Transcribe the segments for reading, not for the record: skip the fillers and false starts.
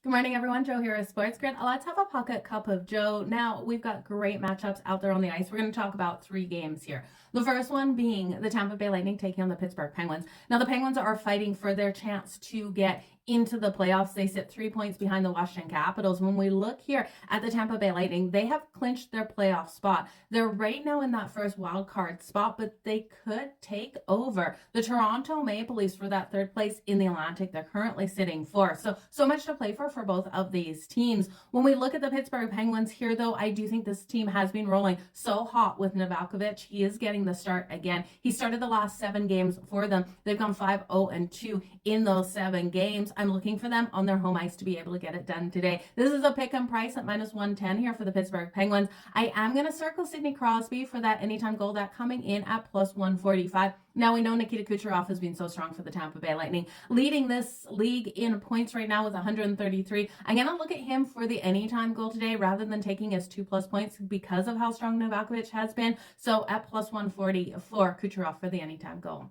Good morning, everyone. Jo here at SportsGrid. Let's have a pocket cup of Jo. Now, we've got great matchups out there on the ice. We're going to talk about 3 games here. The first one being the Tampa Bay Lightning taking on the Pittsburgh Penguins. Now, the Penguins are fighting for their chance to get into the playoffs. They sit 3 points behind the Washington Capitals. When we look here at the Tampa Bay Lightning, they have clinched their playoff spot. They're right now in that first wild card spot, but they could take over the Toronto Maple Leafs for that 3rd place in the Atlantic. They're currently sitting 4th. So much to play for both of these teams. When we look at the Pittsburgh Penguins here, though, I do think this team has been rolling so hot with Nedeljkovic. He is getting the start again. He started the last 7 games for them. They've gone 5-0-2 in those 7 games. I'm looking for them on their home ice to be able to get it done today. This is a pick-em price at -110 here for the Pittsburgh Penguins. I am going to circle Sidney Crosby for that anytime goal, that coming in at +145. Now, we know Nikita Kucherov has been so strong for the Tampa Bay Lightning, leading this league in points right now with 133. I'm going to look at him for the anytime goal today rather than taking his 2+ points because of how strong Nedeljkovic has been. So at +140 for Kucherov for the anytime goal.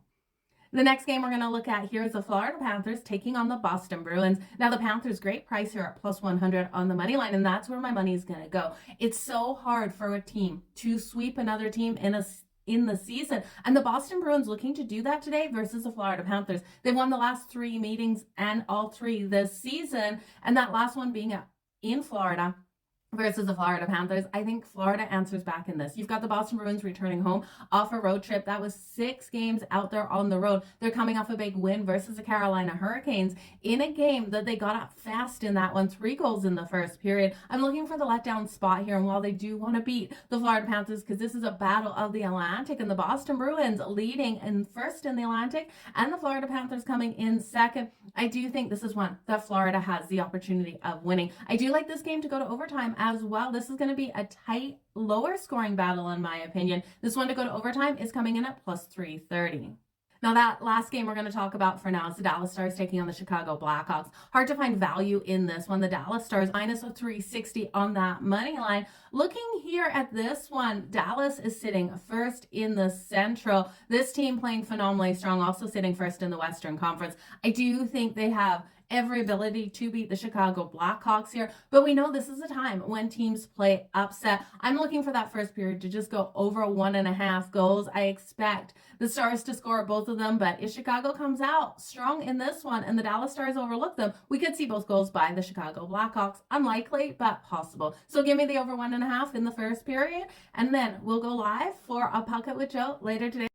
The next game we're going to look at here is the Florida Panthers taking on the Boston Bruins. Now, the Panthers, great price here at +100 on the money line, and that's where my money is going to go. It's so hard for a team to sweep another team in the season, and the Boston Bruins looking to do that today versus the Florida Panthers. They've won the last 3 meetings and all 3 this season, and that last one being in Florida versus the Florida Panthers. I think Florida answers back in this. You've got the Boston Bruins returning home off a road trip. That was 6 games out there on the road. They're coming off a big win versus the Carolina Hurricanes in a game that they got up fast in that one, 3 goals in the first period. I'm looking for the letdown spot here, and while they do want to beat the Florida Panthers, because this is a battle of the Atlantic, and the Boston Bruins leading in first in the Atlantic, and the Florida Panthers coming in second, I do think this is one that Florida has the opportunity of winning. I do like this game to go to overtime as well. This is going to be a tight, lower scoring battle in my opinion. This one to go to overtime is coming in at +330. Now, that last game we're going to talk about for now is the Dallas Stars taking on the Chicago Blackhawks. Hard to find value in this one. The Dallas Stars -360 on that money line. Looking here at this one, Dallas is sitting 1st in the Central. This team playing phenomenally strong, also sitting 1st in the Western Conference. I do think they have every ability to beat the Chicago Blackhawks here, but we know this is a time when teams play upset. I'm looking for that first period to just go over 1.5 goals. I expect the Stars to score both of them, but if Chicago comes out strong in this one and the Dallas Stars overlook them, we could see both goals by the Chicago Blackhawks. Unlikely, but possible. So give me the over 1.5 in the first period, and then we'll go live for a pocket with Jo later today.